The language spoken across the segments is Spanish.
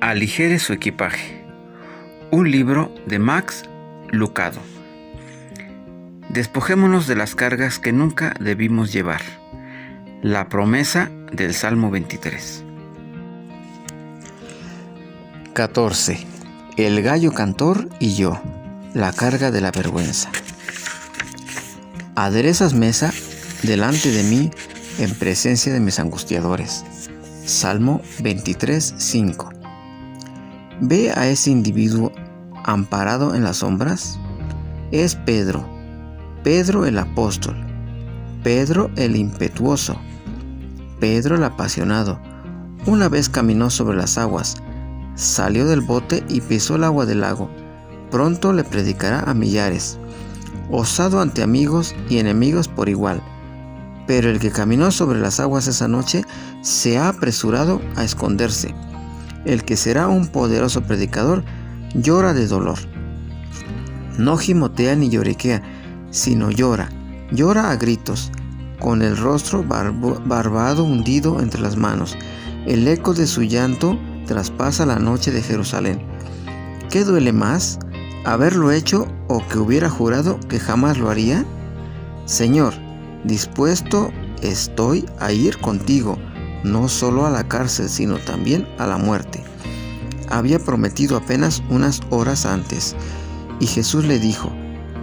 Aligere su equipaje. Un libro de Max Lucado. Despojémonos de las cargas que nunca debimos llevar. La promesa del Salmo 23. 14. El gallo cantor y yo. La carga de la vergüenza. Aderezas mesa delante de mí en presencia de mis angustiadores. Salmo 23, 5. Ve a ese individuo amparado en las sombras. Es Pedro, Pedro el apóstol, Pedro el impetuoso, Pedro el apasionado. Una vez caminó sobre las aguas, salió del bote y pisó el agua del lago. Pronto le predicará a millares, osado ante amigos y enemigos por igual. Pero el que caminó sobre las aguas esa noche se ha apresurado a esconderse. El que será un poderoso predicador llora de dolor. No gimotea ni lloriquea, sino llora a gritos, con el rostro barbado hundido entre las manos. El eco de su llanto traspasa la noche de Jerusalén. ¿Qué duele más, haberlo hecho o que hubiera jurado que jamás lo haría? Señor, dispuesto estoy a ir contigo, no solo a la cárcel, sino también a la muerte. Había prometido apenas unas horas antes, y Jesús le dijo: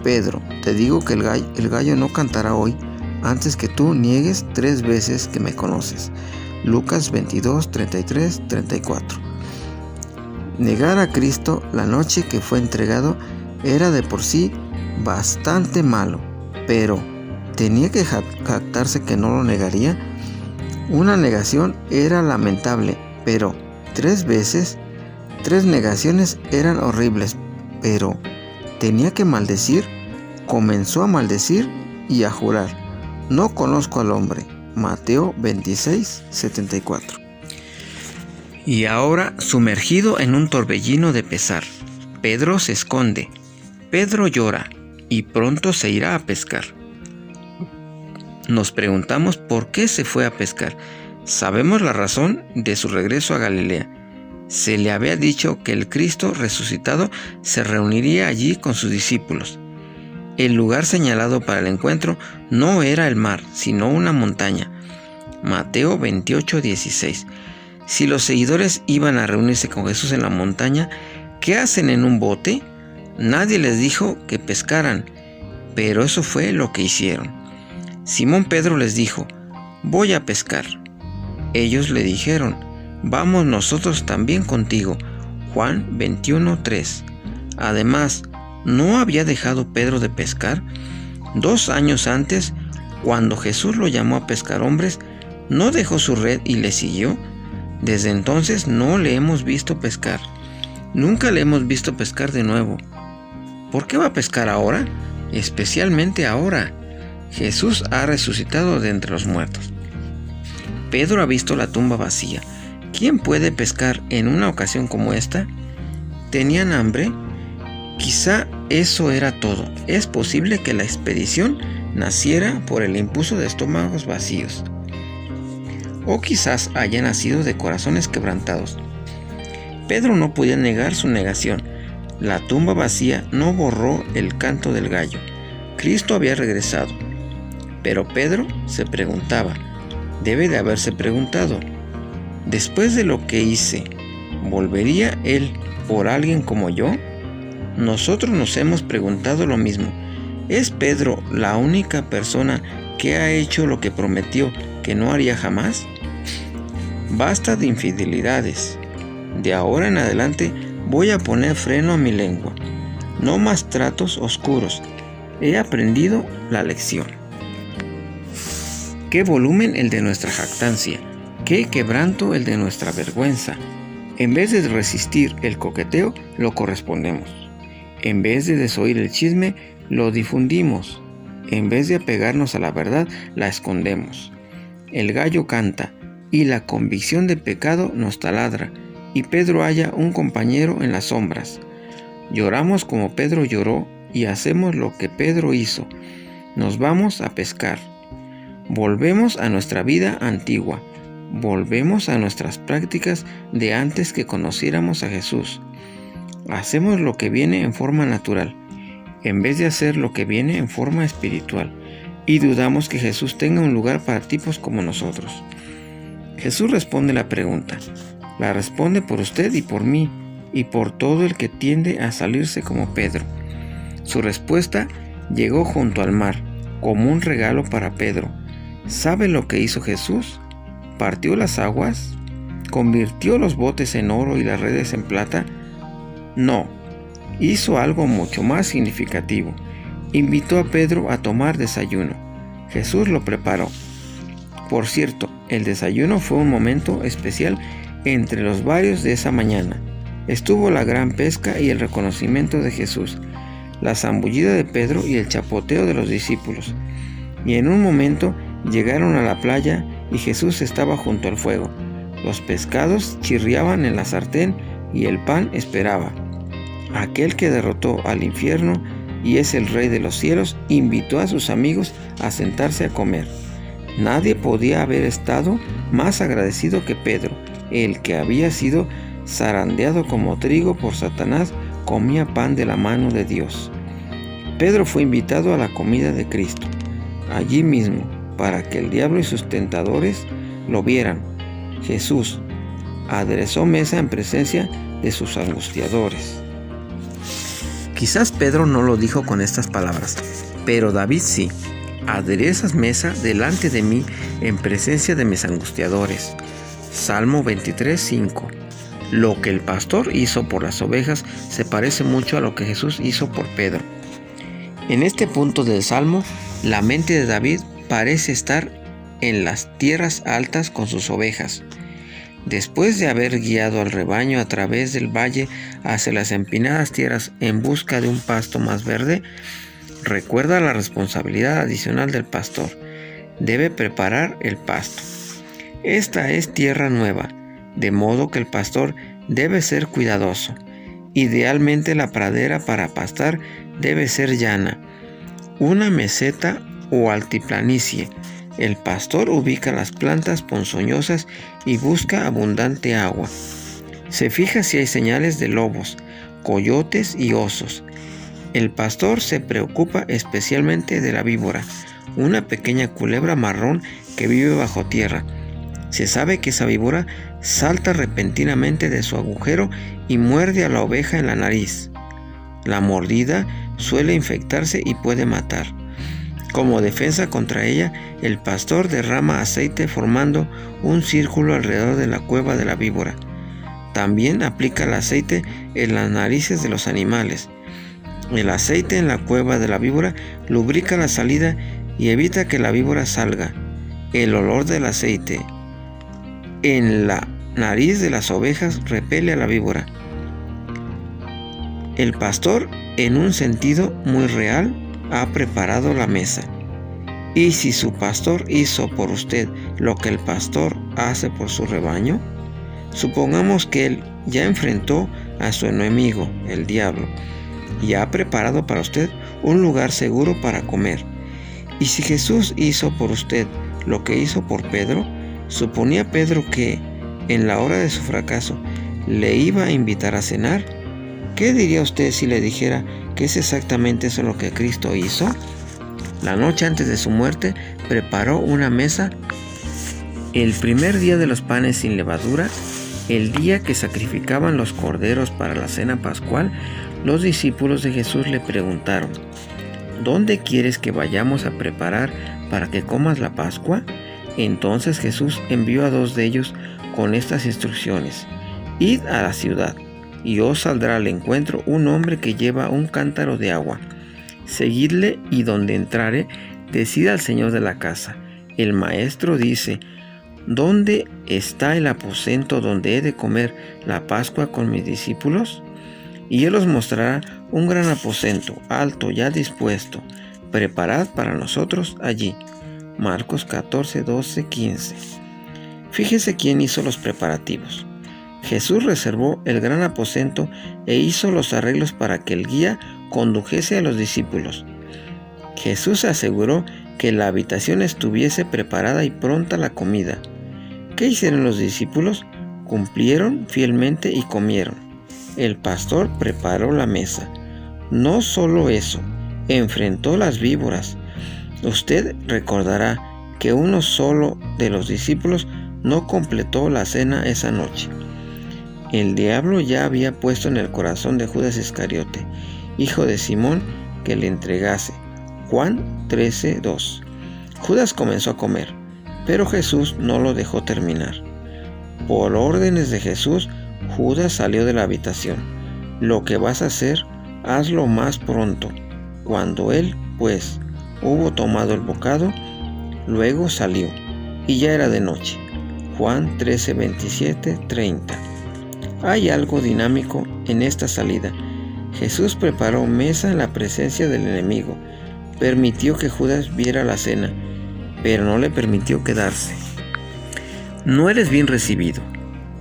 Pedro, te digo que el gallo no cantará hoy antes que tú niegues 3 veces que me conoces. Lucas 22, 33, 34. Negar a Cristo la noche que fue entregado era de por sí bastante malo, pero ¿tenía que jactarse que no lo negaría? Una negación era lamentable, pero 3 veces, 3 negaciones eran horribles, pero ¿tenía que maldecir? Comenzó a maldecir y a jurar: no conozco al hombre. Mateo 26, 74. Y ahora, sumergido en un torbellino de pesar, Pedro se esconde, Pedro llora y pronto se irá a pescar. Nos preguntamos por qué se fue a pescar. Sabemos la razón de su regreso a Galilea. Se le había dicho que el Cristo resucitado se reuniría allí con sus discípulos. El lugar señalado para el encuentro no era el mar, sino una montaña. Mateo 28, 16. Si los seguidores iban a reunirse con Jesús en la montaña, ¿qué hacen en un bote? Nadie les dijo que pescaran, pero eso fue lo que hicieron. Simón Pedro les dijo: voy a pescar. Ellos le dijeron: vamos nosotros también contigo. Juan 21, 3. Además, ¿no había dejado Pedro de pescar? 2 años antes, cuando Jesús lo llamó a pescar hombres, ¿no dejó su red y le siguió? Desde entonces no le hemos visto pescar. Nunca le hemos visto pescar de nuevo. ¿Por qué va a pescar ahora? Especialmente ahora. Jesús ha resucitado de entre los muertos. Pedro ha visto la tumba vacía. ¿Quién puede pescar en una ocasión como esta? ¿Tenían hambre? Quizá eso era todo. Es posible que la expedición naciera por el impulso de estómagos vacíos. O quizás haya nacido de corazones quebrantados. Pedro no podía negar su negación. La tumba vacía no borró el canto del gallo. Cristo había regresado. Pero Pedro se preguntaba, debe de haberse preguntado: después de lo que hice, ¿volvería él por alguien como yo? Nosotros nos hemos preguntado lo mismo. ¿Es Pedro la única persona que ha hecho lo que prometió que no haría jamás? Basta de infidelidades. De ahora en adelante voy a poner freno a mi lengua. No más tratos oscuros. He aprendido la lección. Qué volumen el de nuestra jactancia, qué quebranto el de nuestra vergüenza. En vez de resistir el coqueteo, lo correspondemos. En vez de desoír el chisme, lo difundimos. En vez de apegarnos a la verdad, la escondemos. El gallo canta, y la convicción de pecado nos taladra, y Pedro halla un compañero en las sombras. Lloramos como Pedro lloró, y hacemos lo que Pedro hizo. Nos vamos a pescar. Volvemos a nuestra vida antigua. Volvemos a nuestras prácticas de antes que conociéramos a Jesús. Hacemos lo que viene en forma natural, en vez de hacer lo que viene en forma espiritual, y dudamos que Jesús tenga un lugar para tipos como nosotros. Jesús responde la pregunta. La responde por usted y por mí, y por todo el que tiende a salirse como Pedro. Su respuesta llegó junto al mar, como un regalo para Pedro. ¿Sabe lo que hizo Jesús? ¿Partió las aguas? ¿Convirtió los botes en oro y las redes en plata? No, hizo algo mucho más significativo. Invitó a Pedro a tomar desayuno. Jesús lo preparó. Por cierto, el desayuno fue un momento especial entre los varios de esa mañana. Estuvo la gran pesca y el reconocimiento de Jesús, la zambullida de Pedro y el chapoteo de los discípulos. Y en un momento llegaron a la playa y Jesús estaba junto al fuego. Los pescados chirriaban en la sartén y el pan esperaba. Aquel que derrotó al infierno y es el Rey de los cielos invitó a sus amigos a sentarse a comer. Nadie podía haber estado más agradecido que Pedro, el que había sido zarandeado como trigo por Satanás, comía pan de la mano de Dios. Pedro fue invitado a la comida de Cristo, allí mismo, para que el diablo y sus tentadores lo vieran. Jesús aderezó mesa en presencia de sus angustiadores. Quizás Pedro no lo dijo con estas palabras, pero David sí. Aderezas mesa delante de mí en presencia de mis angustiadores. Salmo 23:5. Lo que el pastor hizo por las ovejas se parece mucho a lo que Jesús hizo por Pedro. En este punto del Salmo, la mente de David parece estar en las tierras altas con sus ovejas. Después de haber guiado al rebaño a través del valle hacia las empinadas tierras en busca de un pasto más verde, recuerda la responsabilidad adicional del pastor. Debe preparar el pasto. Esta es tierra nueva, de modo que el pastor debe ser cuidadoso. Idealmente la pradera para pastar debe ser llana, una meseta o altiplanicie. El pastor ubica las plantas ponzoñosas y busca abundante agua. Se fija si hay señales de lobos, coyotes y osos. El pastor se preocupa especialmente de la víbora, una pequeña culebra marrón que vive bajo tierra. Se sabe que esa víbora salta repentinamente de su agujero y muerde a la oveja en la nariz. La mordida suele infectarse y puede matar. Como defensa contra ella, el pastor derrama aceite formando un círculo alrededor de la cueva de la víbora. También aplica el aceite en las narices de los animales. El aceite en la cueva de la víbora lubrica la salida y evita que la víbora salga. El olor del aceite en la nariz de las ovejas repele a la víbora. El pastor, en un sentido muy real, ha preparado la mesa. ¿Y si su pastor hizo por usted lo que el pastor hace por su rebaño? Supongamos que él ya enfrentó a su enemigo, el diablo, y ha preparado para usted un lugar seguro para comer. Y si Jesús hizo por usted lo que hizo por Pedro, ¿suponía Pedro que, en la hora de su fracaso, le iba a invitar a cenar? ¿Qué diría usted si le dijera que es exactamente eso lo que Cristo hizo? La noche antes de su muerte preparó una mesa. El primer día de los panes sin levadura, el día que sacrificaban los corderos para la cena pascual, los discípulos de Jesús le preguntaron: ¿dónde quieres que vayamos a preparar para que comas la Pascua? Entonces Jesús envió a 2 de ellos con estas instrucciones: id a la ciudad, y os saldrá al encuentro un hombre que lleva un cántaro de agua. Seguidle, y donde entrare, decid al señor de la casa: el maestro dice, ¿dónde está el aposento donde he de comer la Pascua con mis discípulos? Y él os mostrará un gran aposento, alto, ya dispuesto. Preparad para nosotros allí. Marcos 14, 12, 15. Fíjese quién hizo los preparativos. Jesús reservó el gran aposento e hizo los arreglos para que el guía condujese a los discípulos. Jesús aseguró que la habitación estuviese preparada y pronta la comida. ¿Qué hicieron los discípulos? Cumplieron fielmente y comieron. El pastor preparó la mesa. No solo eso, enfrentó las víboras. Usted recordará que uno solo de los discípulos no completó la cena esa noche. El diablo ya había puesto en el corazón de Judas Iscariote, hijo de Simón, que le entregase. Juan 13:2. Judas comenzó a comer, pero Jesús no lo dejó terminar. Por órdenes de Jesús, Judas salió de la habitación. Lo que vas a hacer, hazlo más pronto. Cuando él, pues, hubo tomado el bocado, luego salió, y ya era de noche. Juan 13:27-30. Hay algo dinámico en esta salida. Jesús preparó mesa en la presencia del enemigo. Permitió que Judas viera la cena, pero no le permitió quedarse. No eres bien recibido.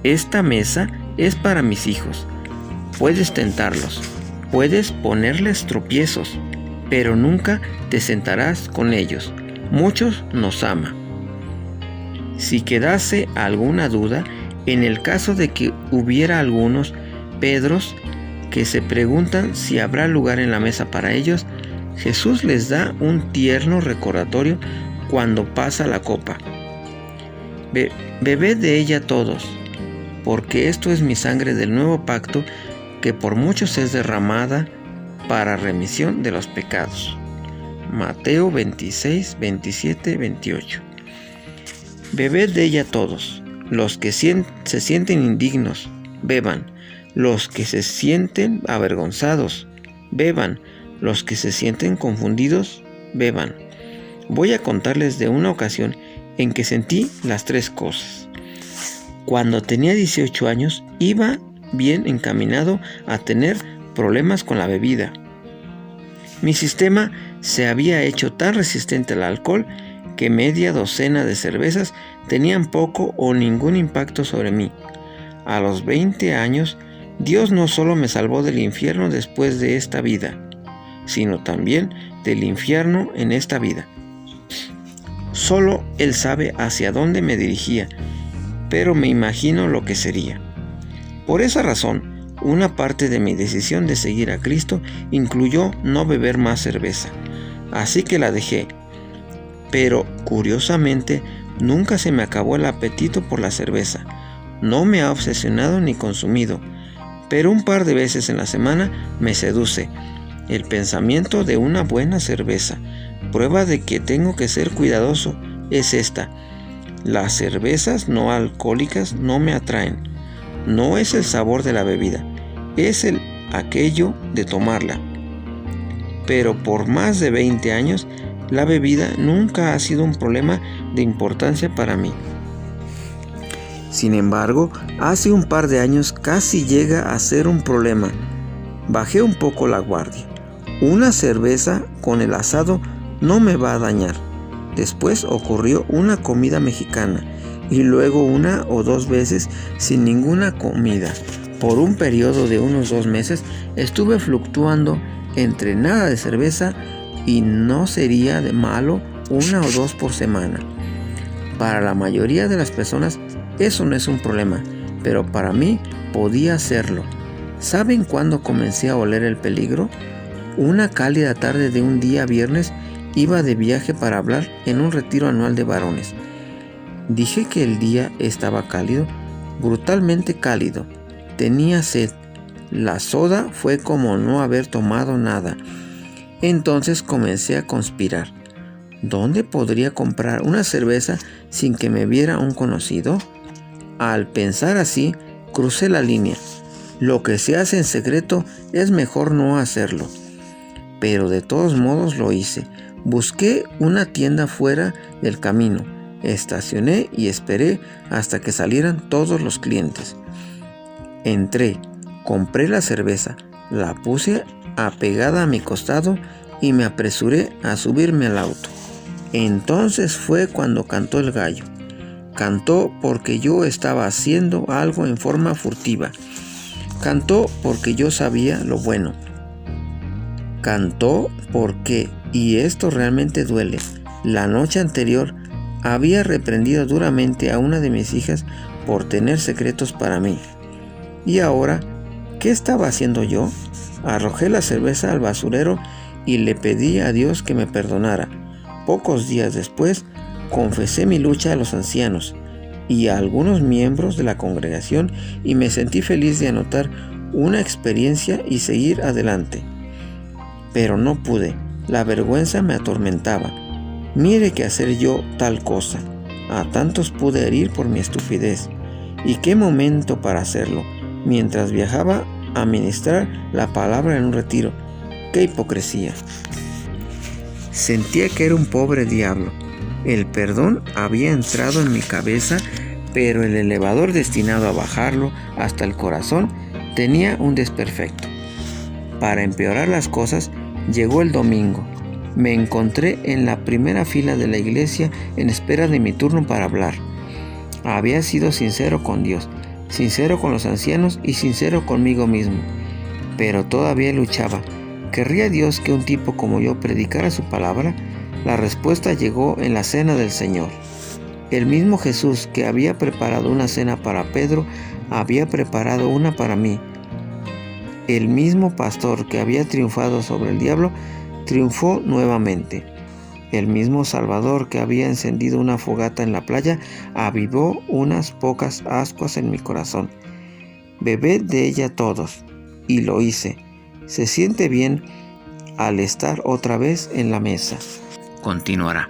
Esta mesa es para mis hijos. Puedes tentarlos, puedes ponerles tropiezos, pero nunca te sentarás con ellos. Muchos nos ama. Si quedase alguna duda, en el caso de que hubiera algunos Pedros que se preguntan si habrá lugar en la mesa para ellos, Jesús les da un tierno recordatorio cuando pasa la copa. Bebed de ella todos, porque esto es mi sangre del nuevo pacto, que por muchos es derramada para remisión de los pecados. Mateo 26:27-28. Bebed de ella todos. Los que se sienten indignos, beban. Los que se sienten avergonzados, beban. Los que se sienten confundidos, beban. Voy a contarles de una ocasión en que sentí las tres cosas. Cuando tenía 18 años, iba bien encaminado a tener problemas con la bebida. Mi sistema se había hecho tan resistente al alcohol que media docena de cervezas tenían poco o ningún impacto sobre mí. A los 20 años, Dios no solo me salvó del infierno después de esta vida, sino también del infierno en esta vida. Solo Él sabe hacia dónde me dirigía, pero me imagino lo que sería. Por esa razón, una parte de mi decisión de seguir a Cristo incluyó no beber más cerveza, así que la dejé. Pero, curiosamente, nunca se me acabó el apetito por la cerveza. No me ha obsesionado ni consumido, pero un par de veces en la semana me seduce el pensamiento de una buena cerveza. Prueba de que tengo que ser cuidadoso es esta: las cervezas no alcohólicas no me atraen. No es el sabor de la bebida, es aquello de tomarla. Pero por más de 20 años, la bebida nunca ha sido un problema de importancia para mí. Sin embargo, hace un par de años casi llega a ser un problema. Bajé un poco la guardia. Una cerveza con el asado no me va a dañar. Después ocurrió una comida mexicana y luego una o dos veces sin ninguna comida. Por un periodo de unos 2 meses estuve fluctuando entre nada de cerveza y no sería de malo 1 o 2 por semana. Para la mayoría de las personas eso no es un problema, pero para mí podía serlo. ¿Saben cuándo comencé a oler el peligro? Una cálida tarde de un día viernes iba de viaje para hablar en un retiro anual de varones. Dije que el día estaba cálido, brutalmente cálido. Tenía sed. La soda fue como no haber tomado nada. Entonces comencé a conspirar. ¿Dónde podría comprar una cerveza sin que me viera un conocido? Al pensar así, crucé la línea. Lo que se hace en secreto es mejor no hacerlo. Pero de todos modos lo hice. Busqué una tienda fuera del camino. Estacioné y esperé hasta que salieran todos los clientes. Entré, compré la cerveza, la puse apegada a mi costado y me apresuré a subirme al auto. Entonces fue cuando cantó el gallo. Cantó porque yo estaba haciendo algo en forma furtiva. Cantó porque yo sabía lo bueno. Cantó porque, y esto realmente duele, La noche anterior había reprendido duramente a una de mis hijas por tener secretos para mí. Y ahora, ¿qué estaba haciendo yo? Arrojé la cerveza al basurero y le pedí a Dios que me perdonara. Pocos días después, confesé mi lucha a los ancianos y a algunos miembros de la congregación y me sentí feliz de anotar una experiencia y seguir adelante. Pero no pude, la vergüenza me atormentaba. Mire que hacer yo tal cosa. A tantos pude herir por mi estupidez. ¿Y qué momento para hacerlo? Mientras viajaba a ministrar la palabra en un retiro. ¡Qué hipocresía! Sentía que era un pobre diablo. El perdón había entrado en mi cabeza, pero el elevador destinado a bajarlo hasta el corazón tenía un desperfecto. Para empeorar las cosas, llegó el domingo. Me encontré en la primera fila de la iglesia en espera de mi turno para hablar. Había sido sincero con Dios, sincero con los ancianos y sincero conmigo mismo. Pero todavía luchaba. ¿Querría Dios que un tipo como yo predicara su palabra? La respuesta llegó en la cena del Señor. El mismo Jesús que había preparado una cena para Pedro, había preparado una para mí. El mismo pastor que había triunfado sobre el diablo, triunfó nuevamente. El mismo Salvador que había encendido una fogata en la playa, avivó unas pocas ascuas en mi corazón. Bebed de ella todos, y lo hice. Se siente bien al estar otra vez en la mesa. Continuará.